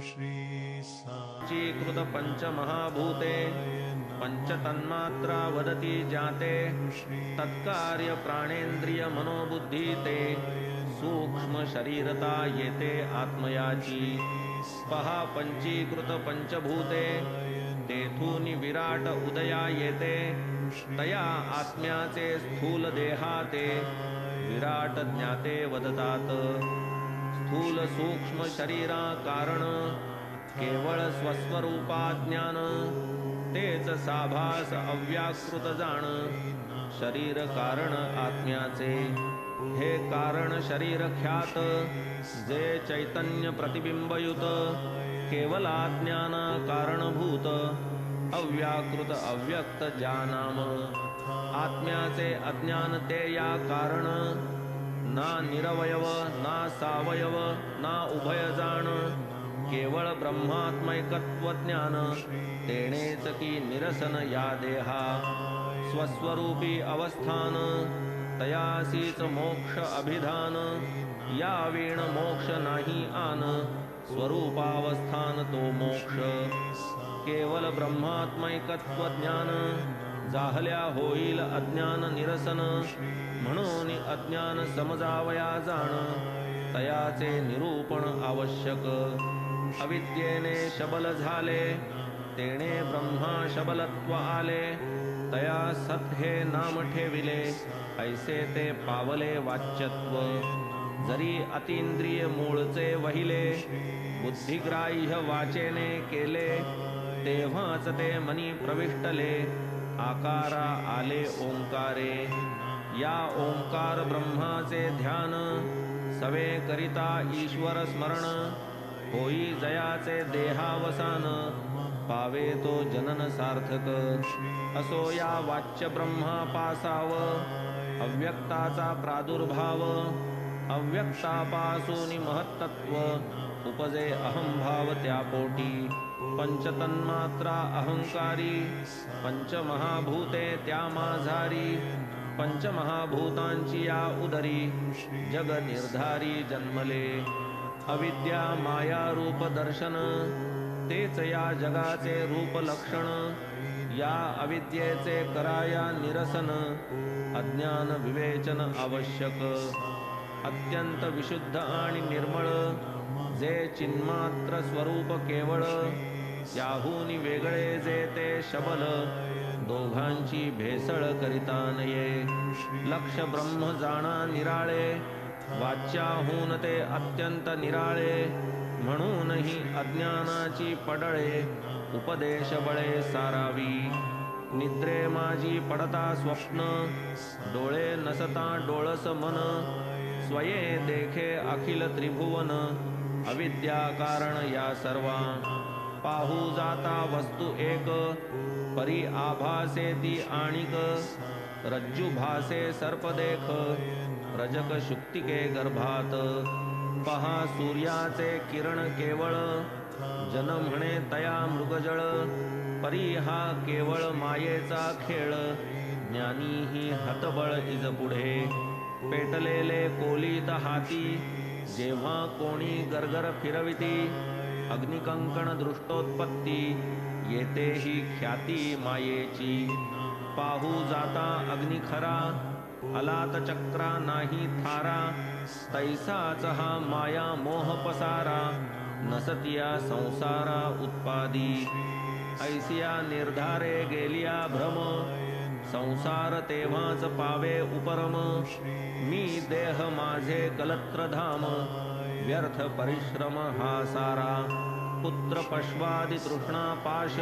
पंचीकृत पंचमहाभूते पंचतन्मात्रा वदती जाते तत्कार्य प्राणेंद्रिय मनोबुद्धी ते सूक्ष्म शरीरता येते आत्मयाची पहा पंचीकृत पंचभूते तेथून विराट उदया येते तया आत्म्याचे स्थूल देहाते विराट ज्ञाते वदतात स्थूल सूक्ष्म शरीरा कारण केवळ स्वस्वरूपा ज्ञान तेच साभास अव्याकृत जाण शरीर कारण आत्म्याचे हे कारण शरीर ख्यात जे चैतन्य प्रतिबिंबयुत केवला ज्ञान कारणभूत अव्याकृत अव्यक्त जानाम आत्म्याचे अज्ञान ते या कारण ना निरवयव ना सावयव ना उभय जाण केवळ ब्रह्मात्मैकत्व ज्ञान तेणेच की निरसन या देहा स्वस्वरूपी अवस्थान तयासीच मोक्ष अभिधान या वीण मोक्ष नाही आन स्वरूपावस्थान तो मोक्ष केवल ब्रह्मात्मैकत्व ज्ञान जाहल्या होईल अज्ञान निरसन म्हणून अज्ञान समजावया जाण तयाचे निरूपण आवश्यक अविद्येने शबल झाले तेणे ब्रह्मा शबलत्व आले तया सत हे नाम ठेविले ऐसे ते पावले वाच्यत्व जरी अतींद्रिय मूळचे वहिले बुद्धिग्राह्य वाचेने केले तेव्हाच ते मनी प्रविष्टले आकारा आले ओंकारे या ओंकार ब्रह्माचे ध्यान सवे करिता ईश्वर स्मरण होई जयाचे देहावसान पावे तो जनन सार्थक असो या वाच्य ब्रह्मा पासाव अव्यक्ताचा प्रादुर्भाव अव्यक्तापासून महत्तत्व उपजे अहंभाव त्या पोटी पंचतन्मात्रा अहंकारी पंचमहाभूते त्या माझारी पंचमहाभूतांची या उदरी जग निर्धारी जन्मले अविद्या माया रूप दर्शन तेच या जगाचे रूप लक्षण या अविद्येचे कराया निरसन अज्ञान विवेचन आवश्यक अत्यंत विशुद्ध आणि निर्मळ जे चिन्मात्र स्वरूप केवळ याहून वेगळे जे ते शबल दोघांची भेसळ करिता नये लक्ष ब्रह्म जाणा निराळे वाच्याहून ते अत्यंत निराळे म्हणूनही अज्ञानाची पडळे उपदेश बळे सारावी निद्रे माझी पडता स्वप्न डोळे नसता डोळस मन स्वये देखे अखिल त्रिभुवन अविद्या कारण या सर्वा पाहू जाता वस्तू एक परी आभासे ती आणिक रज्जू भासे सर्प देख रजक शुक्तिके गर्भात पहा सूर्याचे किरण केवळ जन म्हणे तया मृगजळ परी हा केवळ मायेचा खेळ ज्ञानी ही हतबळ इज पुढे पेटलेले कोलीत हाती जेव्हा कोणी गरगर फिरविती अग्निकंकण दृष्टोत्पत्ती येते ही ख्याती मायेची पाहू जाता अग्नि खरा अलात चक्रा नाही थारा तैसाच हा माया मोह पसारा नसतिया संसारा उत्पादी ऐसिया निर्धारे गेलिया भ्रम संसार तेव्हाच पावे उपरम मी देह माझे कलत्रधाम व्यर्थ परिश्रम हा सारा पुत्र पश्वादि तृष्णा पाश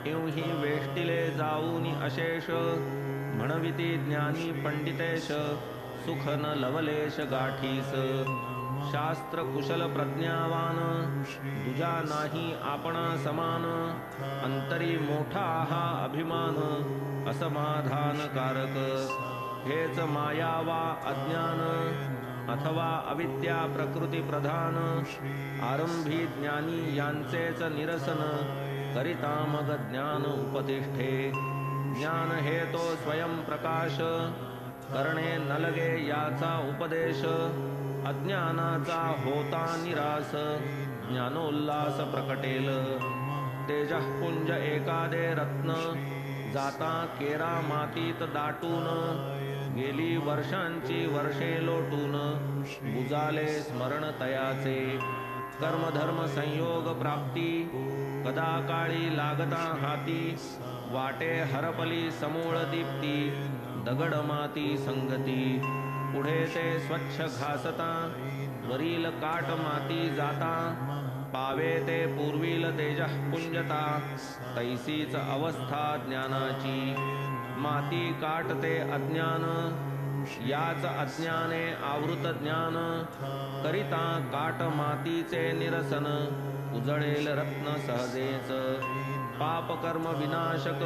इवही वेष्टिले जाऊनी अशेष म्हणविती ज्ञानी पंडितेश सुख न लवलेश गाठीस शास्त्र कुशल प्रज्ञावान तुझा नाही आपणा समान अंतरी मोठा हा अभिमान असमाधानकारक हेच मायावा अज्ञान अथवा अविद्या प्रकृती प्रधान आरंभी ज्ञानी यांचेच निरसन करिता मग ज्ञान उपतिष्ठे ज्ञान हे तो स्वयं प्रकाश करणे न लगे याचा उपदेश अज्ञानाचा होता निरास ज्ञानोल्लास प्रकटेल तेजः पुंज एकादे रत्न जाता केरा मातीत दाटून गेली वर्षांची वर्षे लोटून बुजाले स्मरण तयाचे कर्मधर्म संयोग प्राप्ती कदा काळी लागता हाती वाटे हरपली समूळ दीप्ती दगड माती संगती पुढे ते स्वच्छ घासता वरील काट माती जाता पावे ते पूर्वील तेजः पुंजता तैसीच अवस्था ज्ञानाची माती काटते अज्ञान याच अज्ञाने आवृत ज्ञान करिता काट मातीचे निरसन उजळेल रत्न सहजेच पाप कर्म विनाशक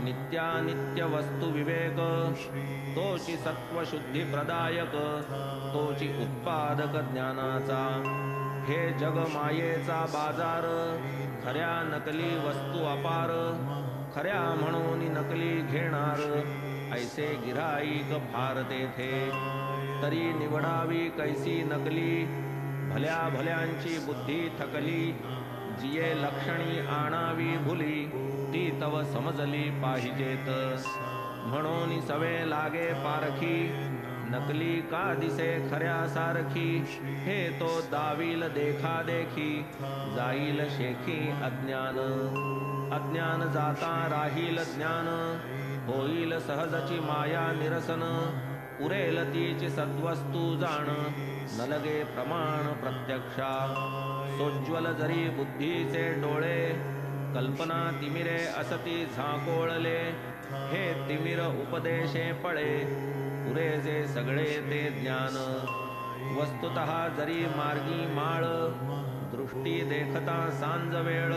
नित्यानित्य वस्तु विवेक तोची सत्व शुद्धी प्रदायक तोची उत्पादक ज्ञानाचा हे जग मायेचा बाजार खऱ्या नकली वस्तू अपार खऱ्या म्हणून नकली घेणार ऐसे गिराईक फार तेथे तरी निवडावी कैसी नकली भल्या भल्यांची बुद्धी थकली जिये लक्षणी आणावी भुली ती तव समजली पाहिजेत म्हणून सवे लागे पारखी नकली का दिसे खऱ्या सारखी हे तो दावील देखा देखी जाईल शेखी अज्ञान अज्ञान जाता राहील ज्ञान होईल सहजची माया निरसन उरेल तीची सद्वस्तू जाण न लगे प्रमाण प्रत्यक्षा सोज्वल जरी बुद्धीचे डोळे कल्पना तिमिरे असती झाकोळले हे तिमिर उपदेशे पळे पुरेसे सगळे ते ज्ञान वस्तुतः जरी मार्गी माळ दृष्टी देखता सांज वेळ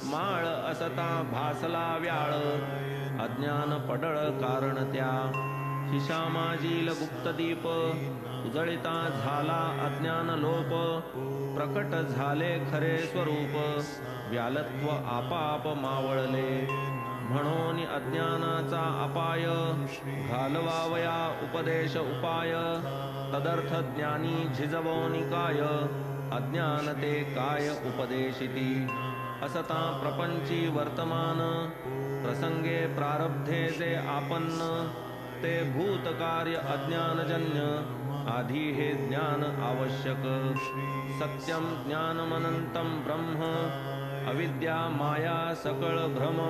माळ असता भासला व्याळ अज्ञान पडळ कारण त्या शिशामाजील गुप्तदीप उजळिता झाला अज्ञान लोप प्रकट झाले खरे स्वरूप व्यालत्व आपाप मावळले म्हणून अज्ञानाचा अपाय घालवावया उपदेश उपाय तदर्थ ज्ञानी झिजवोनी काय अज्ञान ते काय उपदेशिती असता प्रपंची वर्तमान प्रसंगे प्रारब्धे जे आपन्न ते भूतकार्य अज्ञानजन्य आधी हे ज्ञान आवश्यक सत्यम ज्ञानमनंतम ब्रह्म अविद्या माया सकळ भ्रम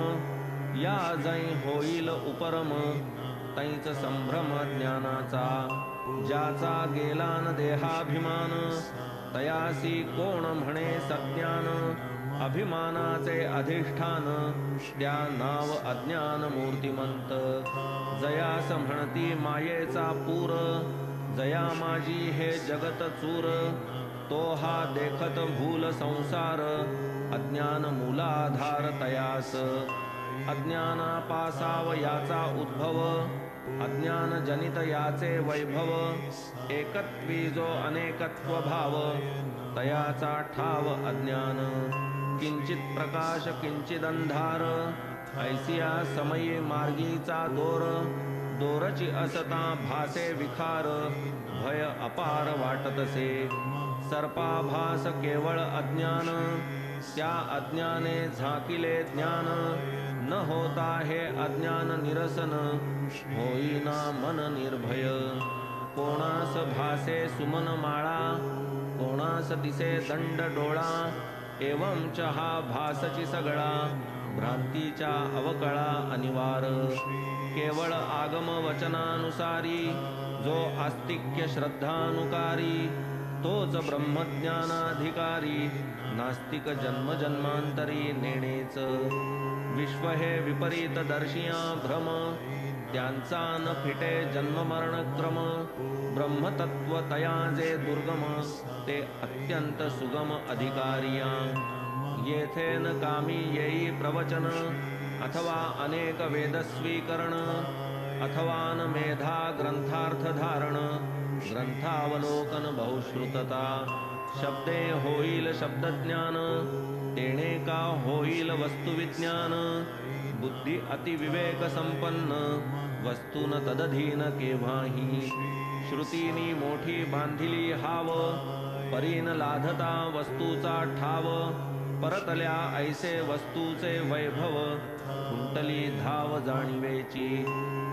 या जै होईल उपरम तैच संभ्रम ज्ञानाचा ज्याचा गेला न देहाभिमान तयासी कोण म्हणे सज्ञान अभिमानाचे अधिष्ठान त्या नाव अज्ञान मूर्तिमंत जयास म्हणती मायेचा पूर जया माझी हे जगत चूर तो हा देखत भूल संसार अज्ञान मूलाधार तयास अज्ञानापासाव याचा उद्भव अज्ञान जनित याचे वैभव एकत्वी जो अनेकत्व भाव तयाचा ठाव अज्ञान किंचित प्रकाश किंचित अंधार ऐसिया समयी मार्गीचा दोर दोरची असता भासे विखार भय अपार वाटतसे सर्पाभास केवळ अज्ञान त्या अज्ञाने झाकिले ज्ञान न होता हे अज्ञान निरसन होईना मन निर्भय कोणास भासे सुमन माळा कोणास दिसे दंड डोळा एवंच हा भासची सगळा भ्रांतीच्या अवकळा अनिवार केवळ आगम वचनानुसारी जो आस्तिक्य श्रद्धानुकारी तोच ब्रह्मज्ञानाधिकारी नास्तिक जन्म जन्मांतरी नेणेच विश्व हे विपरीत दर्शिया भ्रम त्यांचा न फिटे जन्म मरण क्रम ब्रह्मतत्व तया जे दुर्गम ते अत्यंत सुगम अधिकारिया येथे न कामी येई प्रवचन अथवा अनेक वेदस्वीकरण अथवा न मेधा ग्रंथार्थ धारण ग्रंथावलोकन बहुश्रुतता शब्दे होईल शब्दज्ञान तेणे का होईल वस्तुविज्ञान बुद्धी अतिविवेक संपन्न वस्तून तदधीन केव्हाही श्रुतीनी मोठी बांधिली हाव, परीन लाधता वस्तूचा ठाव, परतल्या ऐसे वस्तूचे वैभव, खुंटली धाव जाणीवेची,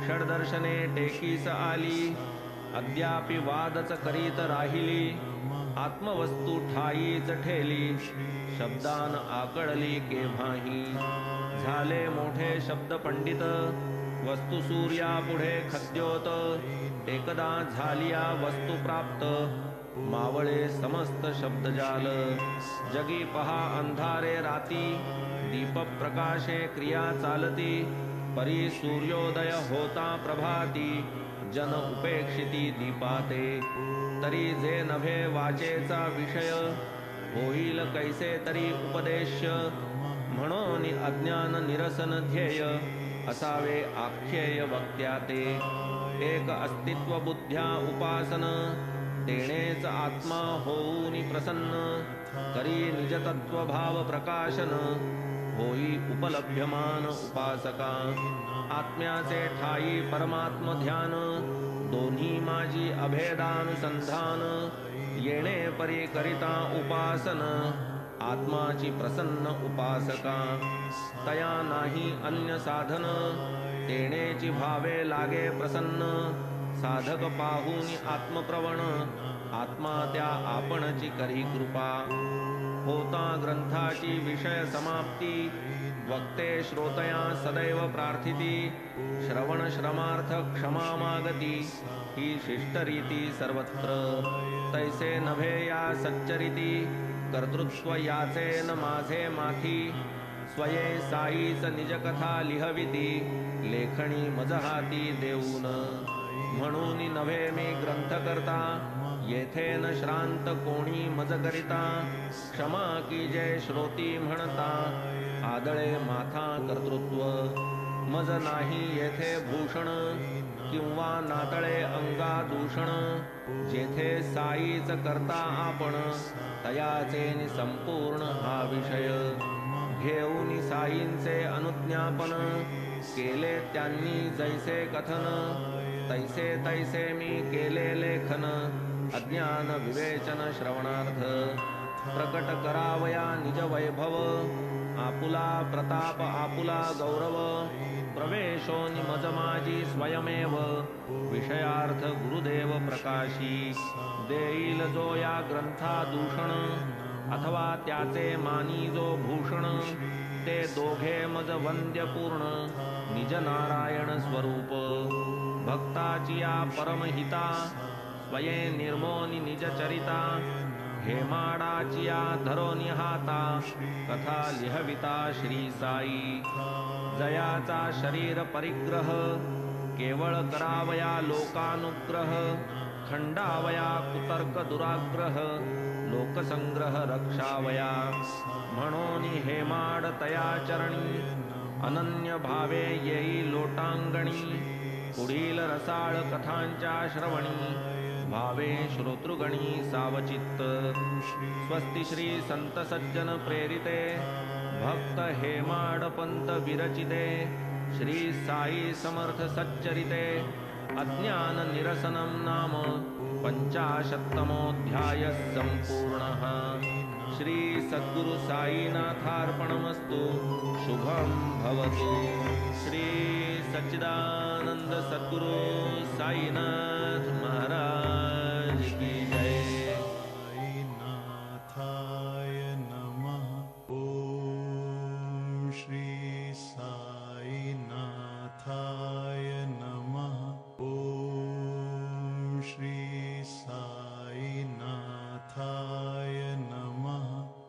षडदर्शने टेकीस आली, अद्यापि वादच करीत राहिली, आत्मवस्तू ठाईच ठेली, शब्दान आकळली केव्हाही, झाले मोठे शब्द पंडित, वस्तू सूर्या पुढे खद्योत, एकदा झालिया वस्तू प्राप्त, मावळे समस्त शब्दजाल, जगी पहा अंधारे राती, दीप प्रकाशे क्रिया चालती, परी सूर्योदय होता प्रभाती, जन उपेक्षिती दीपाते, तरी जे नभे वाचेचा विषय, होईल कैसे तरी उपदेश, म्हणून अज्ञान निरसन ध्येय, असावे आख्येय वक्त्याते, एक अस्तित्व बुद्ध्या उपासन, तेणेच आत्मा होऊनी प्रसन्न, करी निजतत्व भाव प्रकाशन, होई उपलभ्यमान उपासका, आत्म्याचे ठाई परमात्म ध्यान, दोन्ही माझी अभेदानुसंधान, येणे परी करिता उपासन, आत्माची प्रसन्न उपासका, तया नाही अन्य साधन, तेणेची भावे लागे प्रसन्न, साधक पाहूनी आत्मप्रवण, आत्मा त्या आपणची करी कृपा, होता ग्रंथाची विषय समाप्ती, वक्ते श्रोतया सदैव प्रार्थिती, श्रवण श्रमार्थ क्षमा मागती, ही शिष्टरीती सर्वत्र, तैसे नभे या सच्चरिती, कर्तृत्व याचे न माझे माथी, स्वये साईच निज कथा लिहविती, लेखणी मज हाती देऊन, म्हणून नव्हे मी ग्रंथ करता, येथे न श्रांत कोणी मज करिता, क्षमा की जय श्रोती म्हणता, आदळे माथा कर्तृत्व, मज नाही येथे भूषण, किंवा नातळे अंगा दूषण, जेथे साईच करता आपण, तयाचे संपूर्ण हा विषय, घेऊन साईंचे अनुज्ञापन, केले त्यांनी जैसे कथन, तैसे तैसे मी केले लेखन, अज्ञान विवेचन श्रवणार्थ, प्रकट करावया निज वैभव, आपुला प्रताप आपुला गौरव, प्रवेशो निमज माझी स्वयमेव, विषयार्थ गुरुदेव प्रकाशी, देईल जो या ग्रंथा दूषण, अथवा त्याचे मानी जो भूषण, ते दोघे मज वंद्य पूर्ण, निज नारायण स्वरूप, भक्ताची या परमहिता, स्वये निर्मोनी निज चरिता, हेमाडाची या धरोनी हाता, कथा लिहविता श्री साई, जयाचा शरीर परिग्रह, केवळ करावया लोकानुग्रह, खंडावया कुतर्क दुराग्रह, लोकसंग्रह रक्षावया, म्हणून हेमाड तया चरणी, अनन्य भावे येई लोटांगणी, पुढील रसाळ कथांच्या श्रवणी, भावे श्रोतृगणी सावचित्त, स्वस्ति श्री संत सज्जन प्रेरिते, भक्त हेमाड पंत विरचिते, श्री साई समर्थ सच्चरिते, अज्ञान निरसनं नाम पंचाशत्तमोऽध्याय संपूर्णः। श्री सद्गुरु साईनाथार्पणमस्तु। शुभं भवतु। श्री सच्चिदानंद सद्गुरु साईनाथ महाराज की जय। साईनाथाय नमः। ओम श्री साईनाथाय नमः। ओम श्री साईनाथाय नमः।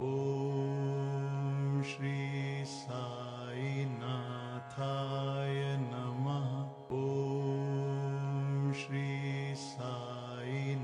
ओम श्री साईनाथाय नमः। ओम श्री साईनाथाय